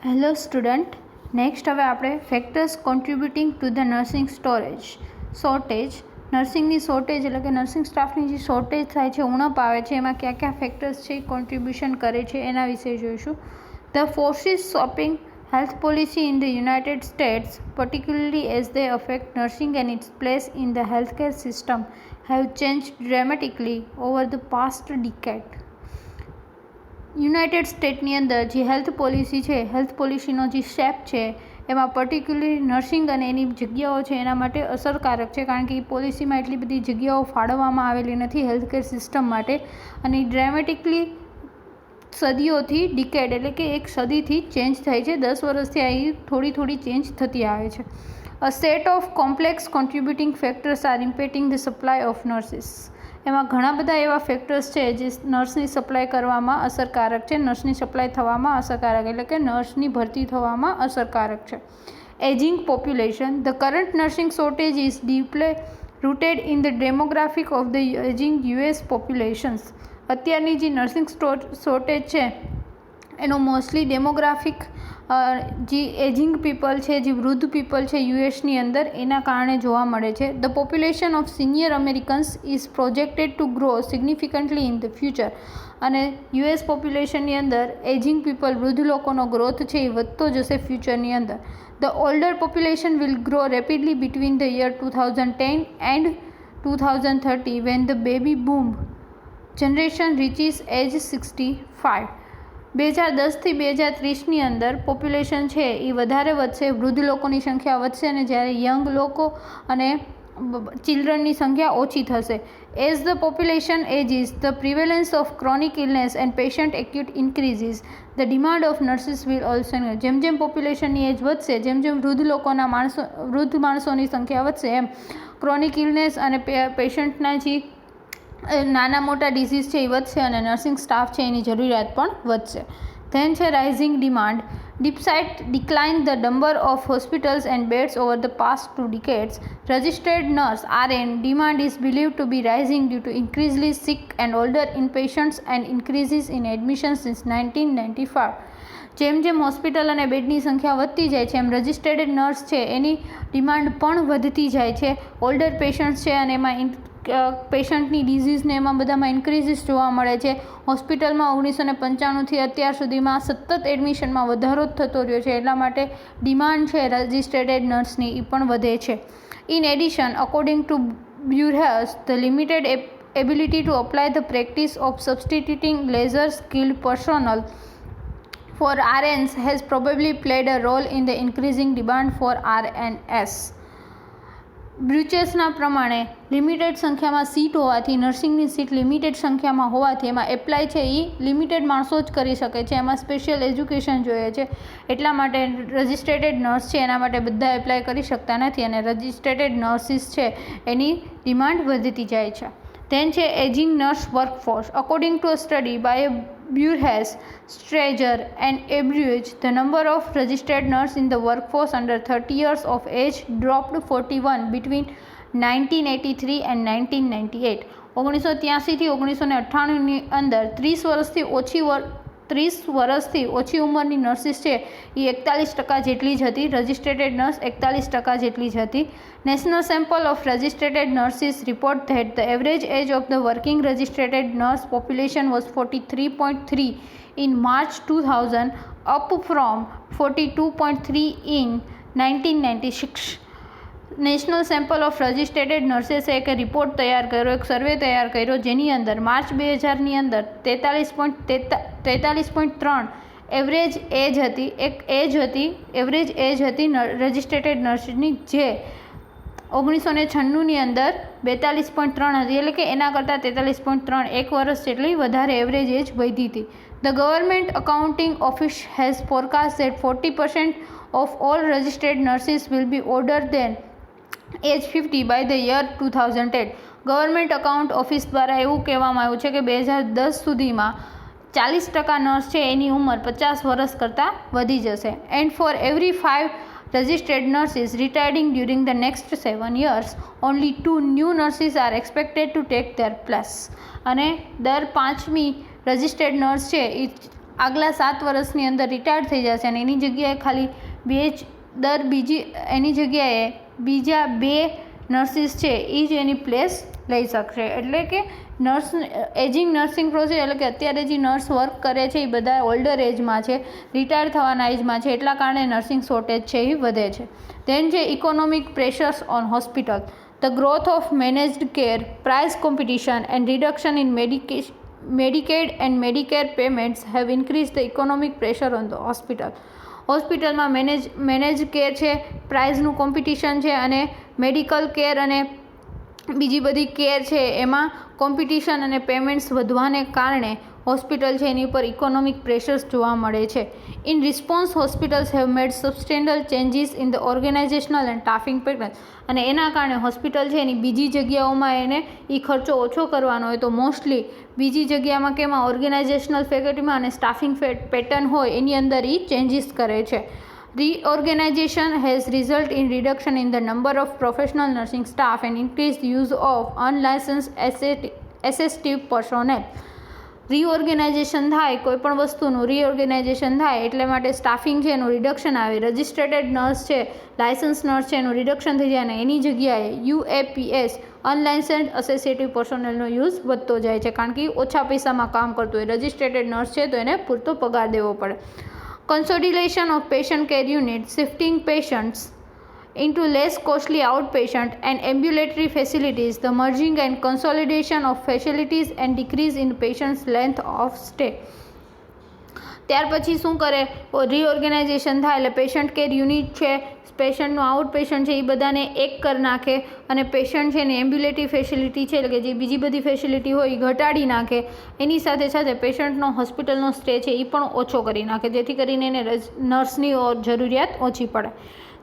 Hello student, next હવે આપણે factors contributing to the nursing shortage નર્સિંગની શોર્ટેજ એટલે કે નર્સિંગ સ્ટાફની જે શોર્ટેજ થાય છે, ઉણપ આવે છે, એમાં કયા કયા ફેક્ટર્સ છે કોન્ટ્રીબ્યુશન કરે છે એના વિશે જોઈશું. The forces shopping health policy in the United States, particularly as they affect nursing and its place in the healthcare system, have changed dramatically over the past decade. United સ્ટેટની અંદર જે health policy છે, health પોલિસીનો જે shape છે, એમાં particularly nursing અને એની જગ્યાઓ છે એના માટે અસરકારક છે, કારણ કે એ પોલિસીમાં એટલી બધી જગ્યાઓ ફાળવવામાં આવેલી નથી હેલ્થકેર સિસ્ટમ માટે, અને ડ્રામેટિકલી સદીઓથી ડિકેડ એટલે કે એક સદીથી ચેન્જ થાય છે. 10 વર્ષથી આ થોડી ચેન્જ થતી આવે છે. A set of complex contributing factors are impacting the supply of nurses. એમાં ઘણા બધા એવા ફેક્ટર્સ છે જે નર્સની સપ્લાય કરવામાં અસરકારક છે, નર્સની સપ્લાય થવામાં અસરકારક એટલે કે નર્સની ભરતી થવામાં અસરકારક છે. Ageing population. The current nursing shortage is deeply rooted in the demographic of the ageing US populations. અત્યારની જે નર્સિંગ શોર્ટેજ છે એનો મોસ્ટલી ડેમોગ્રાફિક જે એજિંગ પીપલ છે, જે વૃદ્ધ પીપલ છે યુએસની અંદર, એના કારણે જોવા મળે છે. The population of senior Americans is projected two grow significantly in the future. અને યુએસ પોપ્યુલેશનની અંદર એજિંગ પીપલ, વૃદ્ધ લોકોનો ગ્રોથ છે એ વધતો જશે ફ્યુચરની અંદર. The older population will grow rapidly between the year 2010 and 2030 when the baby boom generation reaches age 65. 2010થી 2030ની અંદર population છે એ વધારે વધશે, વૃદ્ધ લોકોની સંખ્યા વધશે, અને જ્યારે યંગ લોકો અને ચિલ્ડ્રનની સંખ્યા ઓછી થશે. As the population ages, the prevalence of chronic illness and patient acute increases, the demand of nurses will also. જેમ પોપ્યુલેશનની એજ વધશે, જેમ વૃદ્ધ માણસોની સંખ્યા વધશે, એમ ક્રોનિક ઇલનેસ અને પેશન્ટના જે નાના મોટા ડિઝીઝ છે એ વધશે, અને નર્સિંગ સ્ટાફ છે એની જરૂરિયાત પણ વધશે. ધેન છે rising demand. Despite decline the number of hospitals and beds over the past 2 decades, registered nurse (RN) demand is believed to be rising due to increasingly sick and older inpatients and increases in admissions since 1995. જેમ hospital અને બેડની સંખ્યા વધતી જાય છે, એમ registered nurse છે એની demand પણ વધતી જાય છે. ઓલ્ડર પેશન્ટ્સ છે અને એમાં પેશન્ટની ડિઝીઝને એમાં બધામાં ઇન્ક્રીઝીસ જોવા મળે છે. હોસ્પિટલમાં 1995થી અત્યાર સુધીમાં સતત એડમિશનમાં વધારો જ થતો રહ્યો છે, એટલા માટે ડિમાન્ડ છે રજિસ્ટર્ડ નર્સની એ પણ વધે છે. In addition, according to Buerhaus, the limited ability to apply the practice of substituting lesser skilled personnel for RNs has probably played a role in the increasing demand for RNs. બ્રુચેસના પ્રમાણે limited સંખ્યામાં seat હોવાથી, નર્સિંગની seat limited સંખ્યામાં હોવાથી એમાં apply છે એ limited માણસો જ કરી શકે છે, એમાં સ્પેશિયલ એજ્યુકેશન જોઈએ છે, એટલા માટે રજિસ્ટર્ડ નર્સ છે એના માટે બધા એપ્લાય કરી શકતા નથી, અને રજિસ્ટર્ડ નર્સિસ છે એની ડિમાન્ડ વધતી જાય છે. ધેન છે ageing nurse workforce. According to a study by Burhess, Strager and Abruch, the number of registered nurses in the workforce under 30 years of age dropped 41 between 1983 and 1998. 1983થી 1998ની અંદર 30 વર્ષથી ઓછી ઉંમરની nurses છે એ 41% જેટલી જ હતી, રજિસ્ટર્ડ નર્સ 41% જેટલી જ હતી. National sample of registered nurses report that the average age of the working registered nurse population was 43.3 in March 2000, up from 42.3 in 1996. National sample of registered નર્સેસે એક રિપોર્ટ તૈયાર કર્યો, એક સર્વે તૈયાર કર્યો, જેની અંદર માર્ચ 2000ની અંદર 43.3 એવરેજ એજ હતી, એવરેજ એજ હતી રજિસ્ટર્ડ નર્સની, જે 1996ની અંદર 42.3 હતી, એટલે કે એના કરતાં 43.3 એક વર્ષ જેટલી વધારે એવરેજ એજ વધી હતી. The government accounting office has forecast that 40% of all registered nurses will be older than age 50 by the year 2010. Government account office દ્વારા એવું કહેવામાં આવ્યું છે કે 2010 સુધીમાં 40% નર્સ છે એની ઉંમર 50 વર્ષ કરતાં વધી જશે. And for every 5 registered nurses retiring during the next 7 years, only 2 new nurses are expected to take their place. અને દર 5મી રજિસ્ટર્ડ નર્સ છે એ આગલા 7 વર્ષની અંદર રિટાયર થઈ જશે અને એની જગ્યાએ ખાલી બીજા 2 નર્સિસ છે એ જ એની પ્લેસ લઈ શકશે. એટલે કે એજિંગ નર્સિંગ પ્રોસેસ એટલે કે અત્યારે જે નર્સ વર્ક કરે છે એ બધા ઓલ્ડર એજમાં છે, રિટાયર થવાના એજમાં છે, એટલા કારણે નર્સિંગ શોર્ટેજ છે એ વધે છે. ધેન છે economic pressures on hospital. The growth of managed care, price competition and reduction in Medicaid and Medicare payments have increased the economic pressure on the hospital. હોસ્પિટલમાં મેનેજ કેર છે, પ્રાઇઝનું competition છે અને medical care અને બીજી બધી care છે એમાં competition અને પેમેન્ટ્સ વધવાને કારણે હોસ્પિટલ છે એની ઉપર ઇકોનોમિક પ્રેશર્સ જોવા મળે છે. In response hospitals have made substantial changes in the organisational and staffing pattern. અને એના કારણે હોસ્પિટલ છે એની બીજી જગ્યાઓમાં એને એ ખર્ચો ઓછો કરવાનો હોય તો મોસ્ટલી બીજી જગ્યામાં કે એમાં ઓર્ગેનાઇઝેશનલ ફેકલ્ટીમાં અને સ્ટાફિંગ પેટર્ન હોય એની અંદર એ ચેન્જીસ કરે છે. Reorganization has resulted in reduction in the number of professional nursing staff and increased use of unlicensed assistive personnel. Reorganisation થાય, કોઈપણ વસ્તુનું રીઓર્ગેનાઇઝેશન થાય એટલે માટે સ્ટાફિંગ છે એનું રિડક્શન આવે, રજિસ્ટર્ડ નર્સ છે, લાયસન્સ નર્સ છે એનું રિડક્શન થઈ જાય અને એની જગ્યાએ UAPS અનલાયસન્ડ એસોસિએટિવ પર્સોનેલનો યુઝ વધતો જાય છે કારણ કે ઓછા પૈસામાં કામ કરતું હોય. રજિસ્ટર્ડ નર્સ છે તો એને પૂરતો પગાર દેવો પડે. Consolidation of patient care units, shifting patients into less costly outpatient and ambulatory facilities, the merging and consolidation of facilities and decrease in patients' length of stay. ત્યાર પછી શું કરે, રીઓર્ગેનાઇઝેશન થાય એટલે પેશન્ટ કેર યુનિટ છે, પેશન્ટનું out patient છે એ બધાને એક કરી નાખે અને પેશન્ટ છે ને એમ્બ્યુલેટરી ફેસિલિટી છે એટલે કે જે બીજી બધી ફેસિલિટી હોય એ ઘટાડી નાખે. એની સાથે સાથે પેશન્ટનો હોસ્પિટલનો સ્ટે છે એ પણ ઓછો કરી નાખે જેથી કરીને એને નર્સની જરૂરિયાત ઓછી પડે.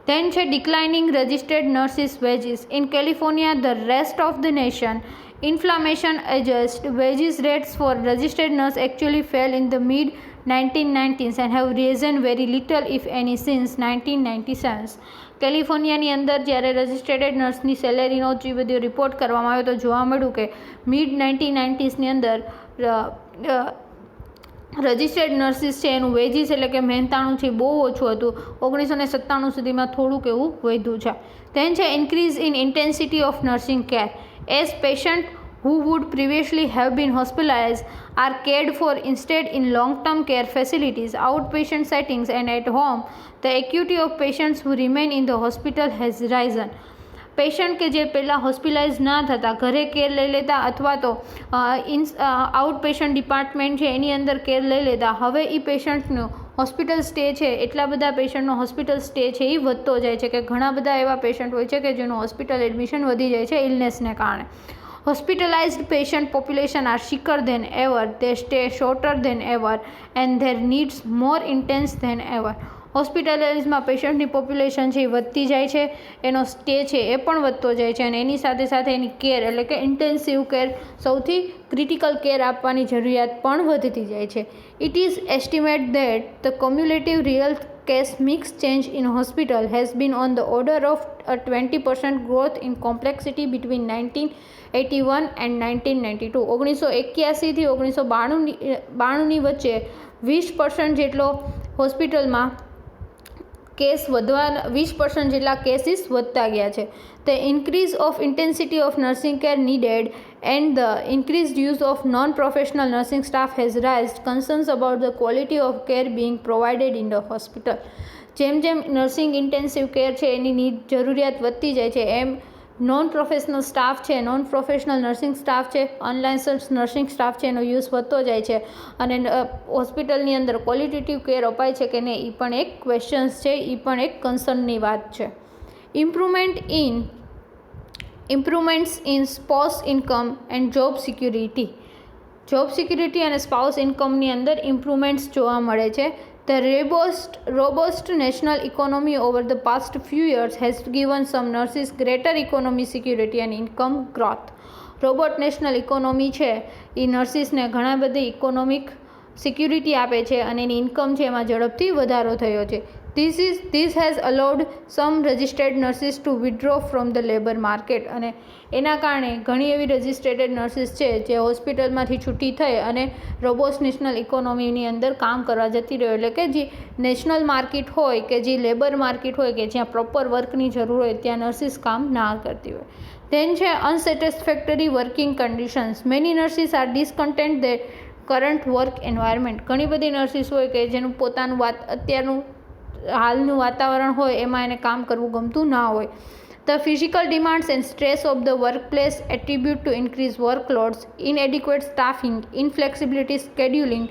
ધેન છે declining registered nurses wages. In California the rest of the nation inflation adjust wages rates for registered nurse actually fell in the mid 1990s and have risen very little if any since 1997. કેલિફોર્નિયાની અંદર જ્યારે registered નર્સની સેલેરીનો જે બધો report કરવામાં આવ્યો તો જોવા મળ્યું કે મિડ 1990sની અંદર રજિસ્ટર્ડ નર્સિસ છે એનું વેજીસ એટલે કે મહેનતાણું છે બહુ ઓછું હતું. 1997 સુધીમાં થોડુંક એવું વધ્યું છે. ધેન છે increase in intensity of nursing care. As patients who would previously have been hospitalized are cared for instead in long-term care facilities, outpatient settings and at home, the acuity of patients who remain in the hospital has risen. Patient કે જે પહેલાં hospitalise ના થતા, ઘરે care લઈ લેતા અથવા તો આઉટ પેશન્ટ ડિપાર્ટમેન્ટ છે એની અંદર કેર લઈ લેતા, હવે એ પેશન્ટનું હોસ્પિટલ સ્ટે છે એટલા બધા પેશન્ટનો હોસ્પિટલ સ્ટે છે એ વધતો જાય છે કે ઘણા બધા એવા પેશન્ટ હોય છે કે જેનું હોસ્પિટલ એડમિશન વધી જાય છે ઇલનેસને કારણે. Hospitalised patient population are sicker than ever, they stay shorter than ever and their needs more intense than ever. હોસ્પિટલાઇઝમાં પેશન્ટની પોપ્યુલેશન છે એ વધતી જાય છે, એનો સ્ટે છે એ પણ વધતો જાય છે અને એની સાથે સાથે એની કેર એટલે કે ઇન્ટેન્સિવ કેર, સૌથી ક્રિટિકલ કેર આપવાની જરૂરિયાત પણ વધતી જાય છે. It is estimate that the cumulative real case mix change in hospital has been on the order of 20% growth in complexity between 1981 and 1992. 1981થી 1992ની વચ્ચે 20% જેટલો હોસ્પિટલમાં કેસ વધવા 20% જેટલા કેસીસ વધતા ગયા છે. The increase of intensity of nursing care needed and the increased use of non professional nursing staff has raised concerns about the quality of care being provided in the hospital. જેમ જેમ nursing intensive care છે એની જરૂરિયાત વધતી જાય છે એમ non professional staff છે, non professional nursing staff છે, અનલાયસન્સ nursing staff છે એનો યુઝ વધતો જાય છે અને હોસ્પિટલની અંદર ક્વોલિટેટિવ કેર અપાય છે કે નહીં એ પણ એક ક્વેશ્ચન્સ છે, એ પણ એક કન્સર્નની વાત છે. Improvements in spouse income and job security. Job security અને સ્પાઉસ ઇન્કમની અંદર ઇમ્પ્રુવમેન્ટ્સ જોવા મળે છે. The robust national economy over the past few years has given some nurses greater economic security and income growth. Robot national economy છે એ નર્સિસને ઘણા બધી economic security આપે છે અને એની ઇન્કમ છે એમાં ઝડપથી વધારો થયો છે. This has allowed some registered nurses to withdraw from the labor market. અને એના કારણે ઘણી એવી રજિસ્ટ્રેટેડ નર્સિસ છે જે હોસ્પિટલમાંથી છૂટી થઈ અને રોબોટ્સ નેશનલ ઇકોનોમીની અંદર કામ કરવા જતી રહ્યો, એટલે કે જે નેશનલ માર્કેટ હોય કે જે લેબર માર્કેટ હોય કે જ્યાં પ્રોપર વર્કની જરૂર હોય ત્યાં નર્સિસ કામ ના કરતી હોય. ધેન છે unsatisfactory working conditions. Many nurses are discontent their current work environment. ઘણી બધી નર્સિસ હોય કે જેનું પોતાનું અત્યારનું હાલનું વાતાવરણ હોય એમાં એને કામ કરવું ગમતું ના હોય. The physical demands and stress of the workplace attribute to increase workloads, inadequate staffing, inflexibility scheduling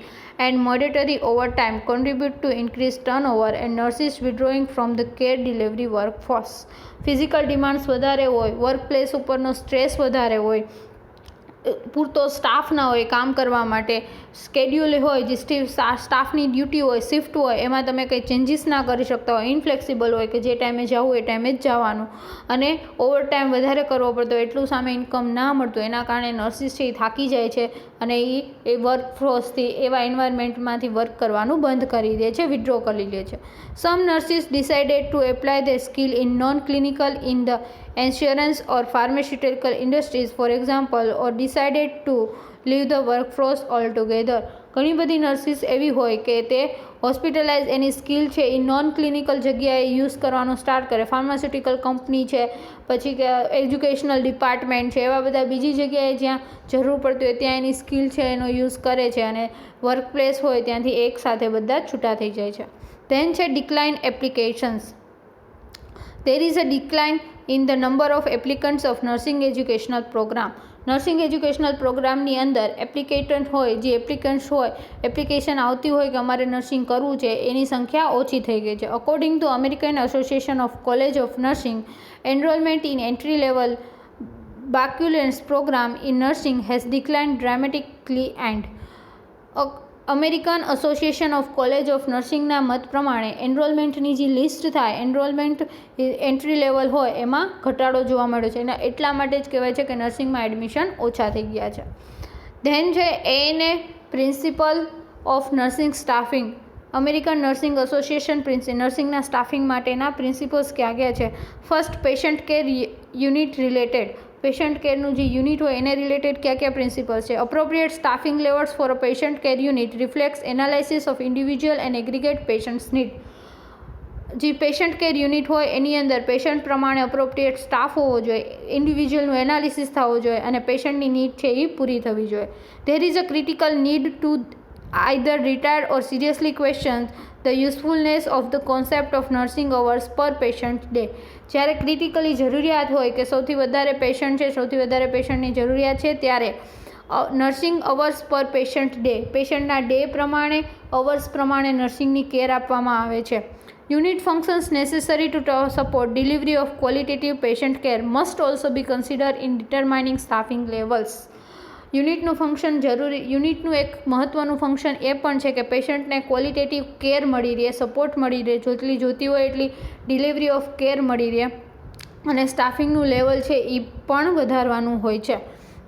and mandatory overtime contribute to increased turnover and nurses withdrawing from the care delivery workforce. Physical demands વધારે હોય, workplace ઉપરનો stress વધારે હોય, પૂરતો staff ના હોય કામ કરવા માટે, સ્કેડ્યુલ હોય જે સ્ટાફની ડ્યુટી હોય, શિફ્ટ હોય એમાં તમે કંઈ ચેન્જીસ ના કરી શકતા હોય, ઇનફ્લેક્સિબલ હોય કે જે ટાઈમે જવું એ ટાઈમે જ જવાનું, અને ઓવરટાઈમ વધારે કરવો પડતો, એટલું સામે ઇન્કમ ના મળતું, એના કારણે નર્સિસ છે એ થાકી જાય છે અને એ વર્કફોર્સથી એવા એન્વાયરમેન્ટમાંથી વર્ક કરવાનું બંધ કરી દે છે, વિથડ્રો કરી લે છે. Some nurses decided to apply their skill in non-clinical in the insurance or pharmaceutical industries, for example, or decided to leave the workforce altogether. ઘણી બધી નર્સિસ એવી હોય કે તે હોસ્પિટલાઇઝ એની સ્કિલ છે એ નોન ક્લિનિકલ જગ્યાએ યુઝ કરવાનું સ્ટાર્ટ કરે, ફાર્માસ્યુટિકલ કંપની છે, પછી કે એજ્યુકેશનલ ડિપાર્ટમેન્ટ છે, એવા બધા બીજી જગ્યાએ જ્યાં જરૂર પડતી હોય ત્યાં એની સ્કિલ છે એનો યુઝ કરે છે અને વર્કપ્લેસ હોય ત્યાંથી એક સાથે બધા છૂટા થઈ જાય છે. ધેન છે decline applications. There is a decline in the number of applicants of nursing educational program. Nursing educational પ્રોગ્રામની અંદર એપ્લિકેટન્ટ હોય, જે એપ્લિકન્ટ્સ હોય, એપ્લિકેશન આવતી હોય કે અમારે નર્સિંગ કરવું છે, એની સંખ્યા ઓછી થઈ ગઈ છે. According to American association of college of nursing, enrolment in entry level baccalaureate program in nursing has declined dramatically and American association of college of નર્સિંગના મત પ્રમાણે એનરોલમેન્ટની જે લિસ્ટ થાય, એનરોલમેન્ટ એન્ટ્રી લેવલ હોય એમાં ઘટાડો જોવા મળ્યો છે. એના એટલા માટે જ કહેવાય છે કે નર્સિંગમાં એડમિશન ઓછા થઈ ગયા છે. ધેન છે ANA principle of nursing staffing. American nursing association નર્સિંગના સ્ટાફિંગ માટેના પ્રિન્સિપલ્સ ક્યાં ગયા છે. First, patient care unit related. Patient કેરનું જે યુનિટ હોય એને રિલેટેડ ક્યાં ક્યાં પ્રિન્સિપલ છે. Appropriate staffing levels for a patient care unit reflects analysis of individual and aggregate patients need. જે પેશન્ટ કેર યુનિટ હોય એની અંદર પેશન્ટ પ્રમાણે અપ્રોપ્રિએટ સ્ટાફ હોવો જોઈએ, ઇન્ડિવિજ્યુઅલનું એનાલિસિસ થવું જોઈએ અને પેશન્ટની નીડ છે એ પૂરી થવી જોઈએ. There is a critical need to either retire or seriously question the usefulness of the concept of nursing hours per patient day. જ્યારે ક્રિટિકલી જરૂરિયાત હોય કે સૌથી વધારે પેશન્ટ છે, સૌથી વધારે પેશન્ટની જરૂરિયાત છે, ત્યારે નર્સિંગ અવર્સ પર પેશન્ટ ડે, પેશન્ટના ડે પ્રમાણે, અવર્સ પ્રમાણે નર્સિંગની કેર આપવામાં આવે છે. Unit functions necessary to support delivery of qualitative patient care must also be consider in determining staffing levels. યુનિટનું ફંક્શન જરૂરી, યુનિટનું એક મહત્ત્વનું ફંક્શન એ પણ છે કે પેશન્ટને ક્વોલિટેટિવ કેર મળી રહે, સપોર્ટ મળી રહે, જેટલી જોતી હોય એટલી ડિલિવરી ઓફ કેર મળી રહે અને સ્ટાફિંગનું લેવલ છે એ પણ વધારવાનું હોય છે.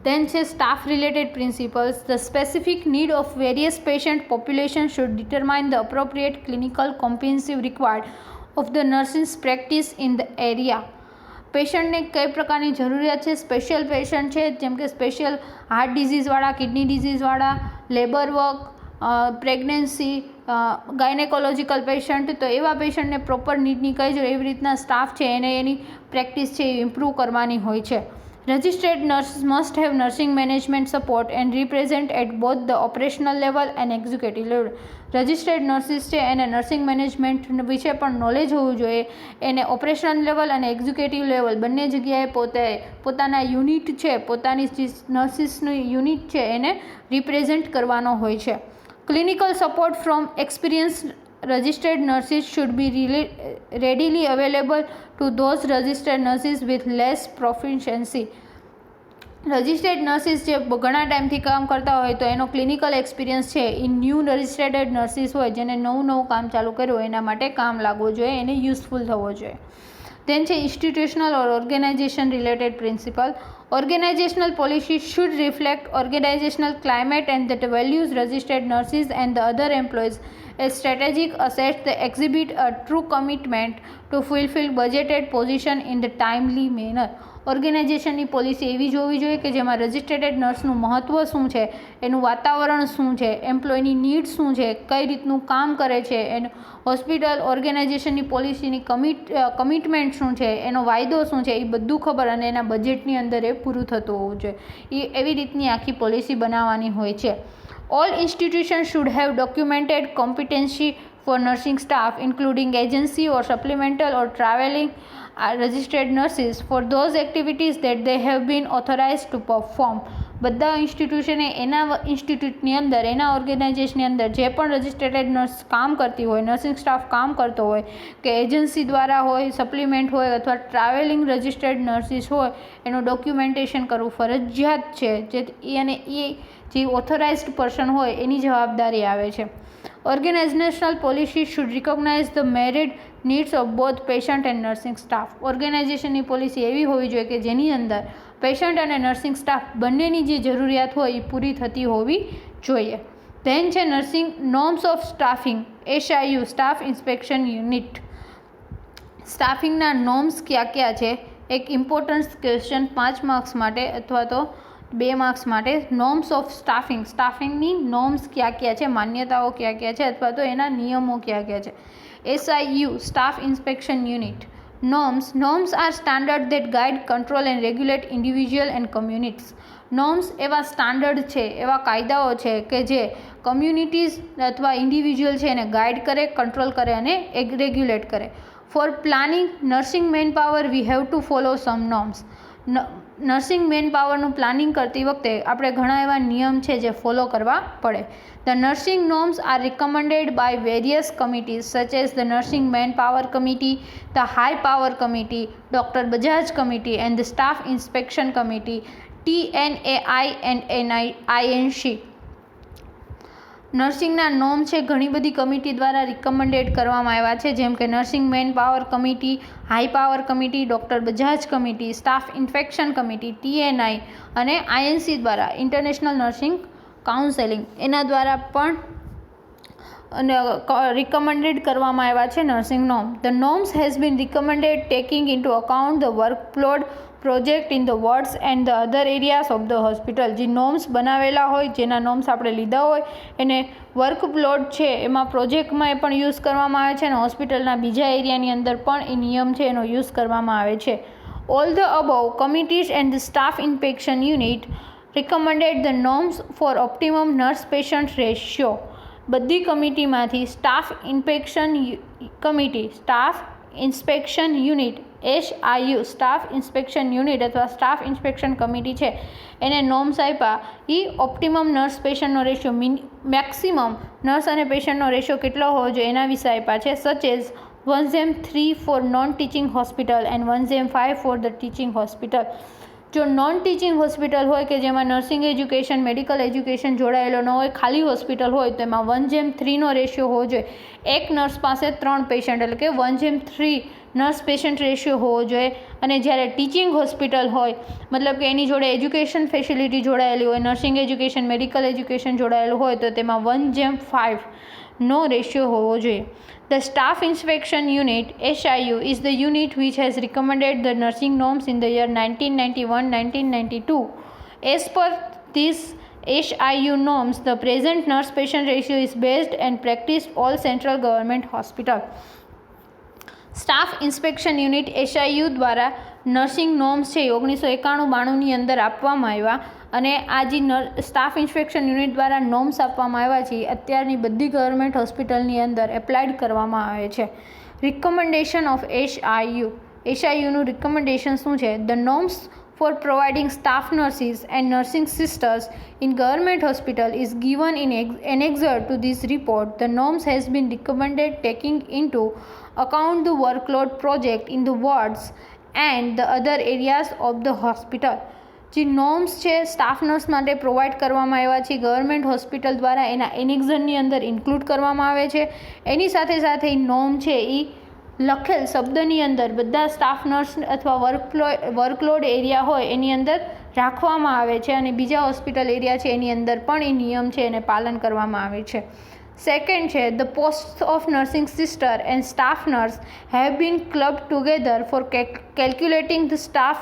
ધેન છે staff related principles. The specific need of various patient population should determine the appropriate clinical comprehensive required of the nursing practice in the area. પેશન્ટને કઈ પ્રકારની જરૂરિયાત છે, સ્પેશિયલ પેશન્ટ છે જેમ કે સ્પેશિયલ હાર્ટ ડિઝીઝવાળા, કિડની ડિઝીઝવાળા, labour work, pregnancy, gynaecological patient, તો એવા પેશન્ટને પ્રોપર નીડની કઈ જોઈએ, એવી રીતના સ્ટાફ છે એને એની પ્રેક્ટિસ છે એ ઇમ્પ્રૂવ કરવાની હોય છે. Registered nurse must have nursing management support and represent at both the operational level and executive level. Registered nurses છે એને નર્સિંગ મેનેજમેન્ટ વિશે પણ નોલેજ હોવું જોઈએ, એને ઓપરેશનલ લેવલ અને એક્ઝિક્યુટિવ લેવલ બંને જગ્યાએ પોતાના યુનિટ છે, પોતાની જે નર્સિસની યુનિટ છે એને રિપ્રેઝેન્ટ કરવાનો હોય છે. Clinical support from experience registered nurses should be readily available to those registered nurses with less proficiency. Registered nurses જે ઘણા ટાઈમથી કામ કરતા હોય તો એનો ક્લિનિકલ એક્સપિરિયન્સ છે એ ન્યૂ રજિસ્ટર્ડ નર્સિસ હોય જેને નવું કામ ચાલુ કર્યું હોય એના માટે કામ લાગવું જોઈએ, એને યુઝફુલ થવો જોઈએ. देन છે institutional or organization related principle. Organizational policy should reflect organizational climate and the values. Registered nurses and the other employees as strategic assets, they exhibit a true commitment to fulfill budgeted position in the timely manner. ઓર્ગેનાઇઝેશનની policy એવી જોવી જોઈએ કે જેમાં registered નર્સનું મહત્ત્વ શું છે, એનું વાતાવરણ શું છે, એમ્પ્લોયની નીડ શું છે, કઈ રીતનું કામ કરે છે, એનું હોસ્પિટલ ઓર્ગેનાઇઝેશનની પોલિસીની કમિટમેન્ટ શું છે, એનો વાયદો શું છે, એ બધું ખબર અને એના બજેટની અંદર એ પૂરું થતું હોવું જોઈએ. એ એવી રીતની આખી પોલિસી બનાવવાની હોય છે. All institutions should have documented competency for nursing staff, including agency or supplemental or traveling registered nurses for those activities that they have been authorized to perform. બધા ઇન્સ્ટિટ્યુશને એના ઇન્સ્ટિટ્યૂટની અંદર, એના ઓર્ગેનાઇઝેશનની અંદર જે પણ રજિસ્ટર્ડ નર્સ કામ કરતી હોય, નર્સિંગ સ્ટાફ કામ કરતો હોય કે એજન્સી દ્વારા હોય, સપ્લિમેન્ટ હોય અથવા ટ્રાવેલિંગ રજિસ્ટર્ડ નર્સિસ હોય, એનું ડોક્યુમેન્ટેશન કરવું ફરજિયાત છે. અને એ જે ઓથોરાઇઝડ પર્સન હોય એની જવાબદારી આવે છે. Organizational policy should recognize the merit needs of both patient and nursing staff. ઓર્ગેનાઇઝેશનની પોલિસી એવી હોવી જોઈએ કે જેની અંદર પેશન્ટ અને નર્સિંગ સ્ટાફ બંનેની જે જરૂરિયાત હોય એ પૂરી થતી હોવી જોઈએ. ધેન છે nursing norms of staffing, SIU staff inspection unit. સ્ટાફિંગના નોર્મ્સ ક્યાં છે? એક ઇમ્પોર્ટન્ટ ક્વેશ્ચન 5 માર્ક્સ માટે અથવા તો 2 માર્ક્સ માટે. નોર્મ્સ ઓફ સ્ટાફિંગ, સ્ટાફિંગની નોર્મ્સ ક્યાં છે, માન્યતાઓ ક્યાં છે અથવા તો એના નિયમો ક્યાં છે. SIU staff inspection unit. Norms are standards that guide, control and regulate individual and communities. Norms એવા સ્ટાન્ડર્ડ છે, એવા કાયદાઓ છે કે જે કમ્યુનિટીઝ અથવા ઇન્ડિવિજ્યુઅલ છે એને ગાઈડ કરે, કંટ્રોલ કરે અને રેગ્યુલેટ કરે. For planning nursing manpower we have to follow some norms. Nursing મેન પાવરનું પ્લાનિંગ કરતી વખતે આપણે ઘણા એવા નિયમ છે જે ફોલો કરવા પડે. The nursing norms are recommended by various committees such as the Nursing Manpower Committee, the High Power Committee, Dr. Bajaj Committee and the Staff Inspection Committee, TNAI and INC. નર્સિંગના નોર્મ છે ઘણી બધી committee દ્વારા recommended કરવામાં આવ્યા છે, જેમ કે nursing man power committee, high power committee, doctor Bajaj committee, staff infection committee, TNI અને INC દ્વારા ઇન્ટરનેશનલ નર્સિંગ કાઉન્સેલિંગ એના દ્વારા પણ રિકમેન્ડેડ કરવામાં આવ્યા છે nursing norm. The norms has been recommended taking into account the workload project in the wards and the other areas of the hospital. જે norms બનાવેલા હોય, જેના નોર્મ્સ આપણે લીધા હોય, એને વર્કલોડ છે એમાં પ્રોજેક્ટમાં એ પણ યુઝ કરવામાં આવે છે અને હોસ્પિટલના બીજા એરિયાની અંદર પણ એ નિયમ છે એનો યુઝ કરવામાં આવે છે. All the above committees and the staff inspection unit recommended the norms for optimum nurse patient ratio. બધી કમિટીમાંથી staff inspection unit SIU staff inspection unit અથવા સ્ટાફ ઇન્સ્પેક્શન કમિટી છે એને નોર્મ્સ આપ્યા. એ ઓપ્ટિમમ નર્સ પેશન્ટનો રેશિયો, મેક્સિમમ નર્સ અને પેશન્ટનો રેશિયો કેટલો હોવો જોઈએ એના વિશે આપ્યા છે. Such as 1:3 four non teaching hospital and 1:5 for the teaching hospital. જો નોન ટીચિંગ હોસ્પિટલ હોય કે જેમાં નર્સિંગ એજ્યુકેશન, મેડિકલ એજ્યુકેશન જોડાયેલો ન હોય, ખાલી હોસ્પિટલ હોય, તો એમાં 1:3નો રેશિયો હોવો જોઈએ. એક નર્સ પાસે 3 પેશન્ટ, એટલે કે 1:3 નર્સ પેશન્ટ રેશિયો હોવો જોઈએ. અને જ્યારે ટીચિંગ હોસ્પિટલ હોય, મતલબ કે એની જોડે એજ્યુકેશન ફેસિલિટી જોડાયેલી હોય, નર્સિંગ એજ્યુકેશન, મેડિકલ એજ્યુકેશન જોડાયેલું હોય, તો તેમાં 1:5નો રેશિયો હોવો જોઈએ. The Staff Inspection Unit SIU is the unit which has recommended the nursing norms in the year 1991-1992. As per these SIU norms, the present nurse-patient ratio is based and practiced all central government hospital. Staff inspection unit SIU દ્વારા nursing norms છે 1991-92ની અંદર આપવામાં આવ્યા અને આ જે staff inspection unit દ્વારા norms આપવામાં આવ્યા છે અત્યારની બધી ગવર્મેન્ટ હોસ્પિટલની અંદર એપ્લાઇડ કરવામાં આવે છે. રિકમેન્ડેશન ઓફ SIUનું રિકમેન્ડેશન શું છે? The norms for providing staff nurses and nursing sisters in government hospital is given in annexure to this report. The norms has been recommended taking into account the workload project in the wards and the other areas of the hospital. જે norms છે staff nurse માટે provide કરવામાં આવ્યા છે government hospital દ્વારા, એના એનેક્ઝરની અંદર include કરવામાં આવે છે. એની સાથે સાથે નોર્મ છે એ લખેલ શબ્દની અંદર બધા સ્ટાફ નર્સ અથવા વર્કલોડ એરિયા હોય એની અંદર રાખવામાં આવે છે અને બીજા હોસ્પિટલ એરિયા છે એની અંદર પણ એ નિયમ છે એને પાલન કરવામાં આવે છે. સેકન્ડ છે the post of nursing sister and staff nurse have been club together four calculating the staff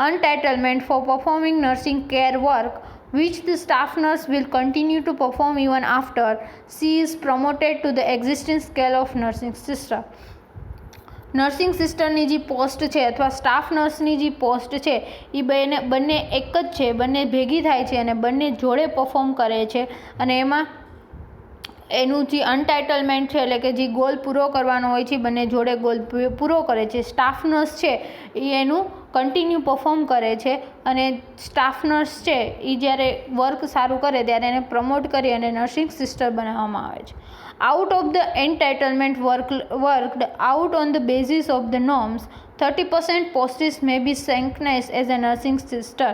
entitlement for performing nursing care work which the staff nurse will continue to perform even after she is promoted to the existing scale of nursing sister. Nursing સિસ્ટરની જે post છે અથવા staff નર્સની જે post છે એ બંને એક જ છે, બંને ભેગી થાય છે અને બંને જોડે પરફોર્મ કરે છે અને એમાં એનું જે અનટાઇટલમેન્ટ છે એટલે કે જે ગોલ પૂરો કરવાનો હોય છે બંને જોડે ગોલ પૂરો કરે છે. સ્ટાફ નર્સ છે એ એનું કન્ટિન્યુ પરફોર્મ કરે છે અને સ્ટાફ નર્સ છે એ જ્યારે વર્ક સારું કરે ત્યારે એને પ્રમોટ કરી અને નર્સિંગ સિસ્ટર બનાવવામાં આવે છે. Out of the entitlement worked out on the basis of the norms 30% posts may be sanctioned as a nursing sister.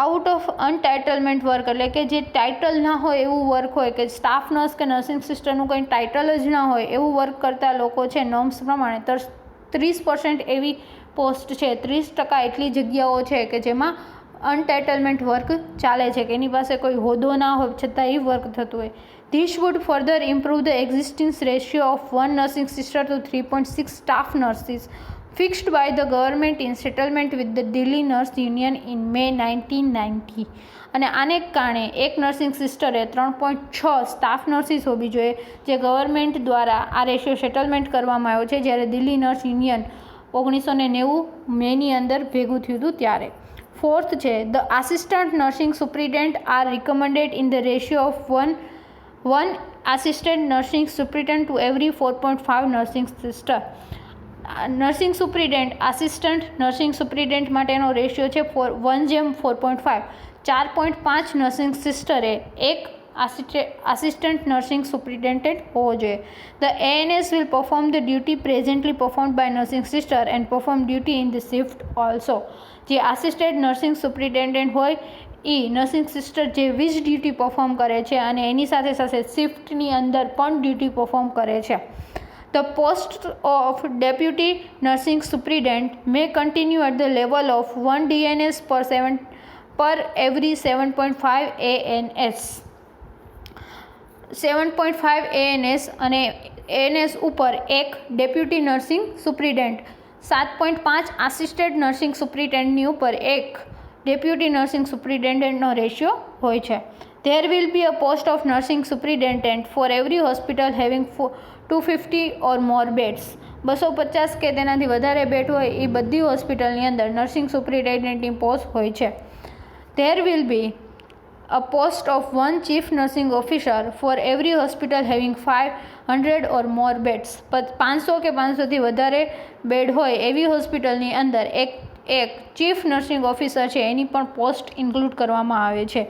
Out of entitlement work એટલે કે જે ટાઇટલ ના હોય એવું વર્ક હોય કે સ્ટાફ નર્સ કે નર્સિંગ સિસ્ટરનું કંઈ ટાઇટલ જ ના હોય એવું વર્ક કરતા લોકો છે નોર્મ્સ પ્રમાણે 30% એવી પોસ્ટ છે, 30% એટલી જગ્યાઓ છે કે જેમાં અનટાઇટલમેન્ટ વર્ક ચાલે છે કે એની પાસે કોઈ હોદ્દો ના હોય છતાં એ વર્ક થતું હોય. This would further improve the existing ratio of 1 nursing sister to 3.6 staff nurses fixed by the government in settlement with the Delhi Nurse Union in May 1990. અને આને કારણે એક નર્સિંગ સિસ્ટરે 3.6 સ્ટાફ નર્સિસ હોવી જોઈએ જે ગવર્મેન્ટ દ્વારા આ રેશિયો સેટલમેન્ટ કરવામાં આવ્યો છે જ્યારે દિલ્હી નર્સ યુનિયન 1990 મેની અંદર ભેગું થયું હતું ત્યારે. ફોર્થ છે the assistant nursing superintendent are recommended in the ratio of 1 assistant nursing superintendent to every 4.5 nursing sister. Nursing superintendent assistant nursing superintendent માટેનો રેશિયો છે 1:4.5. 4.5 નર્સિંગ સિસ્ટરે એક આસિસ્ટન્ટ નર્સિંગ સુપ્રિન્ટેન્ડન્ટ હોવો જોઈએ. The ANS will perform the duty presently performed by nursing sister and perform duty in the shift also. જે assistant nursing superintendent હોય એ nursing sister જેવી જ duty perform કરે છે અને એની સાથે સાથે શિફ્ટની અંદર પણ ડ્યુટી પરફોર્મ કરે છે. The post of deputy nursing superintendent may continue at the level of 1 DNS per every 7.5 ANS. 7.5 ANS અને ANS ઉપર એક deputy nursing superintendent, 7.5 assistant nursing સુપ્રિન્ટેન્ડન્ટની ઉપર એક ડેપ્યુટી નર્સિંગ સુપ્રિન્ટેન્ડન્ટનો રેશિયો હોય છે. There will be a post of nursing superintendent for every hospital having 250 or more beds. 250 કે તેનાથી વધારે બેડ હોય એ બધી હોસ્પિટલની અંદર નર્સિંગ સુપ્રિન્ટેન્ડન્ટની પોસ્ટ હોય છે. There will be a post of 1 chief nursing officer for every hospital having 500 or more beds. 500 કે 500થી વધારે બેડ હોય એવી હોસ્પિટલની અંદર એક ચીફ નર્સિંગ ઓફિસર છે એની પણ પોસ્ટ ઇન્ક્લુડ કરવામાં આવે છે.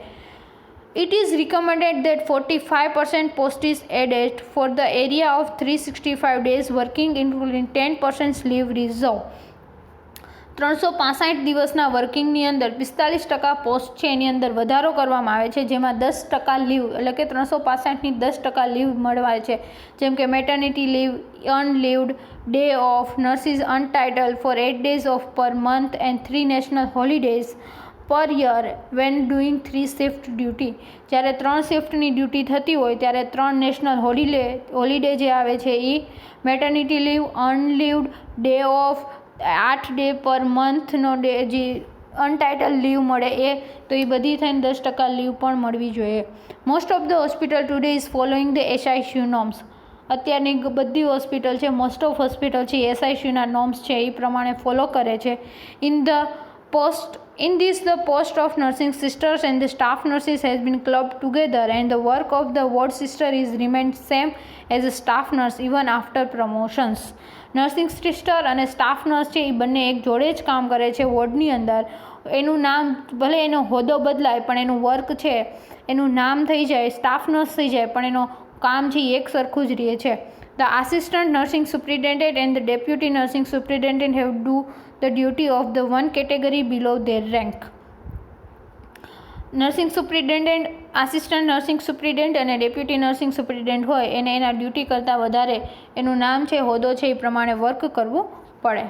It is recommended that 45% post is added for the area of 365 days working including 10% leave reserve. 365 દિવસના વર્કિંગની અંદર 45% પોસ્ટ છે એની અંદર વધારો કરવામાં આવે છે જેમાં 10% લીવ એટલે કે 365ની 10% લીવ મળવાય છે જેમ કે મેટર્નિટી લીવ, અનલીવડ, day off, nurses entitle for 8 days off per month and 3 national holidays per year when doing 3 shift duty. જ્યારે 3 શિફ્ટની ડ્યુટી થતી હોય ત્યારે 3 નેશનલ હોલિડે જે આવે છે એ મેટર્નિટી લીવ, અનલીવડ, ડે ઓફ, 8 day પર મંથનો ડે જે અનટાઇટલ લીવ મળે એ તો એ બધી થઈને 10% લીવ પણ મળવી જોઈએ. Most of the hospital today is following the SICU norms. અત્યારની બધી હોસ્પિટલ છે, મોસ્ટ ઓફ હોસ્પિટલ છે SICUના નોર્મ્સ છે એ પ્રમાણે ફોલો કરે છે. In this, the post of nursing sisters and the staff nurses has been clubbed together and the work of the ward sister is remained same as a staff nurse even after promotions. Nursing sister અને staff nurse છે એ બંને એક જોડે જ કામ કરે છે વોર્ડની અંદર. એનું નામ ભલે એનો હોદ્દો બદલાય પણ એનું વર્ક છે એનું નામ થઈ જાય, સ્ટાફ નર્સ થઈ જાય પણ એનો કામ છે એ એક સરખું જ રહે છે. The assistant nursing superintendent and the deputy nursing superintendent have do the duty of the one category below their rank. Nursing superintendent, assistant nursing superintendent અને ડેપ્યુટી નર્સિંગ સુપ્રિન્ટેન્ડન્ટ હોય એને એના ડ્યુટી કરતાં વધારે એનું નામ છે, હોદ્દો છે, એ પ્રમાણે વર્ક કરવું પડે.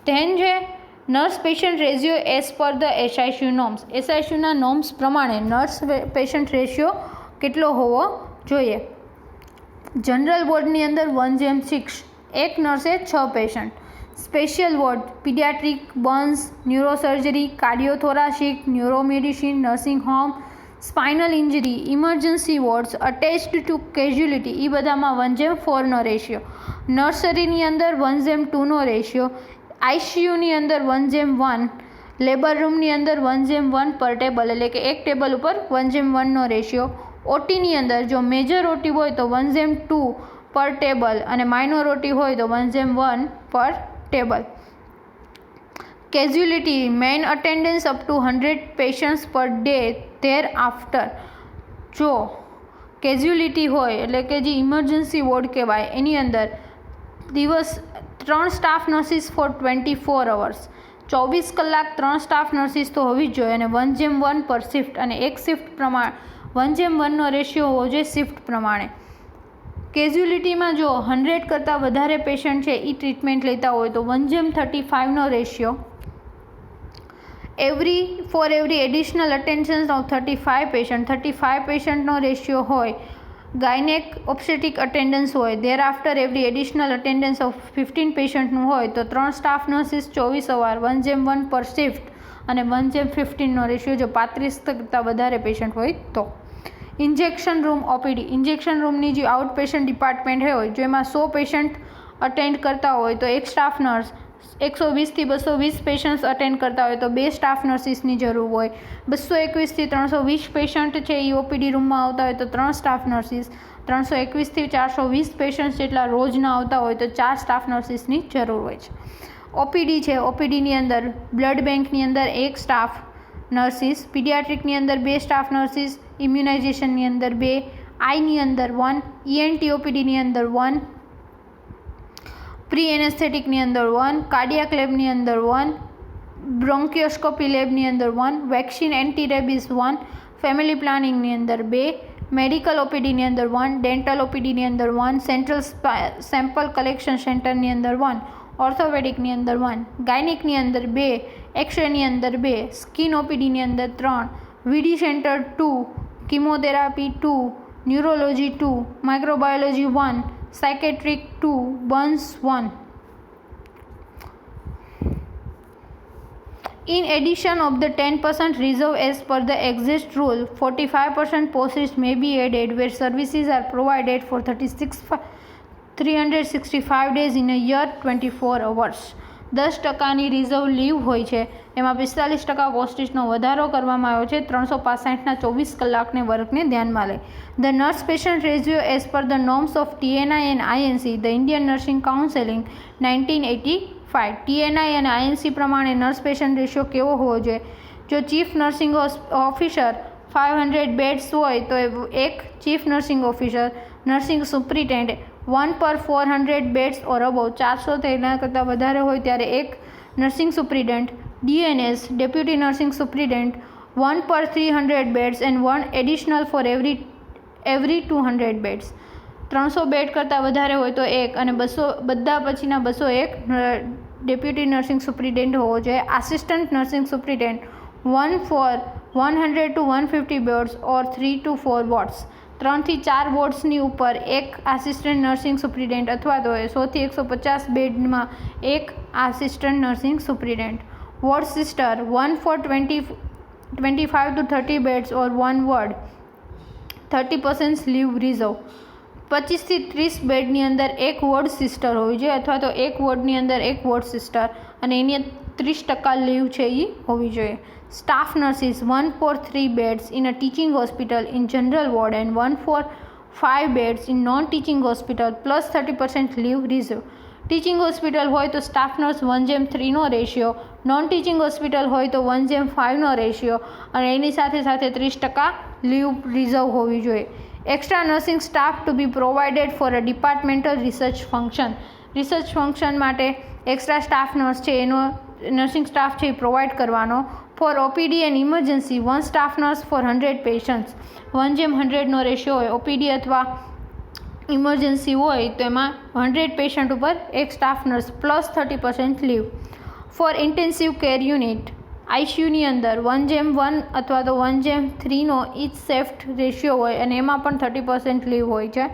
ધેન છે nurse patient ratio as per the SICU norms. SICUના નોર્મ્સ પ્રમાણે નર્સ પેશન્ટ રેશિયો કેટલો હોવો જોઈએ. જનરલ વોર્ડની અંદર 1:6, એક નર્સે 6 patient. Special ward paediatric, burns, neurosurgery, cardiothoracic, neuromedicine, nursing home, spinal injury, emergency wards, attached to casualty, એ બધામાં 1:4નો રેશિયો. નર્સરીની અંદર 1:2નો રેશિયો. ICUની અંદર 1:1, લેબર રૂમની અંદર 1:1 પર ટેબલ, એટલે કે એક ટેબલ ઉપર 1:1નો રેશિયો. OTની અંદર જો મેજર OT હોય તો 1:2 પર ટેબલ અને માઇનોર OT હોય તો 1:1 per table. Casualty men attendance up to 100 patients per day thereafter. જો કેઝ્યુલિટી હોય એટલે કે જે ઇમરજન્સી વોર્ડ કહેવાય એની અંદર દિવસ 3 સ્ટાફ નર્સિસ ફોર 24 અવર્સ, 24 કલાક 3 સ્ટાફ નર્સિસ તો હોવી જ જોઈએ અને 1:1 પર શિફ્ટ અને એક શિફ્ટ પ્રમાણે 1:1નો રેશિયો હોવો જોઈએ શિફ્ટ પ્રમાણે. કેઝ્યુલિટીમાં જો 100 કરતાં વધારે પેશન્ટ છે એ ટ્રીટમેન્ટ લેતા હોય તો 1:35નો ratio. For every additional attention of 35 પેશન્ટનો રેશિયો હોય. ગાયનેક ઓબ્સ્ટેટિક અટેન્ડન્સ હોય thereafter every additional attendance of 15 પેશન્ટનું હોય તો 3 સ્ટાફ નર્સિસ 24 અવર, 1:1 પર શિફ્ટ અને 1:15નો રેશિયો જો 35 કરતાં વધારે પેશન્ટ હોય તો. Injection room OPD. ઇન્જેક્શન રૂમની જે આઉટ પેશન્ટ ડિપાર્ટમેન્ટ હોય જેમાં 100 પેશન્ટ અટેન્ડ કરતા હોય તો એક સ્ટાફ નર્સ, 120થી 220 પેશન્ટ્સ અટેન્ડ કરતા હોય તો 2 સ્ટાફ નર્સિસની જરૂર હોય. 221થી 320 પેશન્ટ છે એ OPD રૂમમાં આવતા હોય તો 3 સ્ટાફ નર્સિસ. 321થી 420 પેશન્ટ જેટલા રોજના આવતા હોય તો 4 સ્ટાફ નર્સિસની જરૂર હોય છે. OPD છે, OPDની અંદર બ્લડ બેંકની અંદર 1 સ્ટાફ નર્સિસ, પીડિયાટ્રિકની અંદર 2 સ્ટાફ નર્સિસ, ઇમ્યુનાઇઝેશનની અંદર 2, આઈની અંદર 1, ENT OPDની અંદર 1, પ્રી એનેસ્થેટિકની અંદર 1, કાર્ડિયાક લેબની અંદર 1, બ્રોન્કિયોસ્કોપી લેબની અંદર 1, વેક્સિન એન્ટી રેબીઝ 1, ફેમિલી પ્લાનિંગની અંદર 2, મેડિકલ OPDની અંદર 1, ડેન્ટલ OPDની અંદર 1, સેન્ટ્રલ સેમ્પલ કલેક્શન સેન્ટરની અંદર 1, ઓર્થોપેડિકની અંદર 1, ગાયનિકની અંદર 2, એક્સરેની અંદર 2, સ્કિન OPDની અંદર 3, VD centre 2, chemotherapy 2, neurology 2, microbiology 1, psychiatric 2, burns 1. In addition of the 10% reserve as per the exist rule, 45% posts may be added where services are provided for 365 days in a year, 24 hours. 10%ની reserve leave હોય છે એમાં 45% પોસ્ટેજનો વધારો કરવામાં આવ્યો છે 365ના 24 કલાકને વર્કને ધ્યાનમાં લઈ. The nurse patient ratio as per the norms of TNI and INC, the Indian nursing counselling 1985. TNI અને INC પ્રમાણે નર્સ પેશન્ટ રેશિયો કેવો હોવો જોઈએ. જો ચીફ નર્સિંગ ઓફિસર 500 બેડ્સ હોય તો એક chief nursing officer, nursing superintendent 1/400 beds or above, 400 તેના કરતાં વધારે હોય ત્યારે એક nursing superintendent, DNS deputy nursing superintendent 1/300 beds and 1 additional for every 200 beds. 300 bed કરતાં વધારે હોય તો એક અને 200 બધા પછીના 201 ડેપ્યુટી નર્સિંગ સુપ્રિન્ટેન્ડન્ટ હોવો જોઈએ. Assistant nursing superintendent 1 for 100 to 150 beds or 3 to 4 wards. 3 થી 4 વોર્ડ્સની ઉપર એક આસિસ્ટન્ટ નર્સિંગ સુપ્રિન્ટેન્ડન્ટ અથવા તો 100 થી 150 બેડમાં એક assistant nursing superintendent. Ward sister 1 for 25 to 30 beds or 1 ward, 30% leave reserve. 25 થી 30 બેડની અંદર એક વોર્ડ સિસ્ટર હોવી જોઈએ અથવા તો એક વોર્ડની અંદર એક વોર્ડ સિસ્ટર અને એની 30% લીવ છે એ હોવી જોઈએ. Staff nurses 1 for 3 beds in a teaching hospital in general ward and 1 for 5 beds in non teaching hospital plus 30% leave reserve. Teaching hospital હોય તો સ્ટાફ નર્સ 1:3નો રેશિયો, નોન ટીચિંગ હોસ્પિટલ હોય તો 1:5નો રેશિયો અને એની સાથે સાથે 30% લીવ રિઝર્વ હોવી જોઈએ. Extra nursing staff to be provided for a departmental research function. Research function માટે એક્સ્ટ્રા સ્ટાફ નર્સ છે એનો નર્સિંગ સ્ટાફ છે એ પ્રોવાઈડ કરવાનો for OPD and emergency 1 staff nurse for 100 patients. 1:100નો રેશિયો હોય. ઓપીડી અથવા ઇમરજન્સી હોય તો એમાં 100 પેશન્ટ ઉપર એક staff nurse plus 30% leave. For intensive care unit આઈસીયુની અંદર 1:1 અથવા તો 1:3નો ઇચ શિફ્ટ રેશિયો હોય અને એમાં પણ 30% લીવ હોય છે.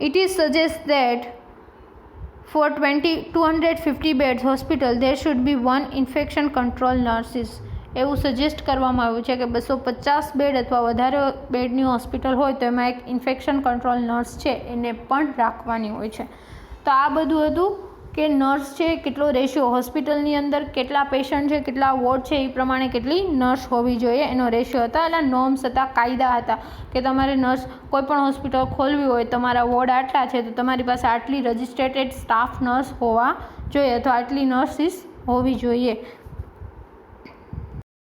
It is suggest that four 250 beds hospital there should be 1 infection control nurses. એવું સજેસ્ટ કરવામાં આવ્યું છે કે 250 બેડ અથવા વધારે બેડની હોસ્પિટલ હોય તો એમાં એક ઇન્ફેક્શન કંટ્રોલ નર્સ છે એને પણ રાખવાની હોય છે. તો આ બધું હતું કે નર્સ છે કેટલો રેશિયો હોસ્પિટલની અંદર કેટલા પેશન્ટ છે કેટલા વોર્ડ છે એ પ્રમાણે કેટલી નર્સ હોવી જોઈએ એનો રેશિયો હતા. એટલે નોર્મ્સ હતા, કાયદા હતા કે તમારે નર્સ કોઈ પણ હોસ્પિટલ ખોલવી હોય, તમારા વોર્ડ આટલા છે તો તમારી પાસે આટલી રજિસ્ટ્રેટેડ સ્ટાફ નર્સ હોવા જોઈએ અથવા આટલી નર્સિસ હોવી જોઈએ.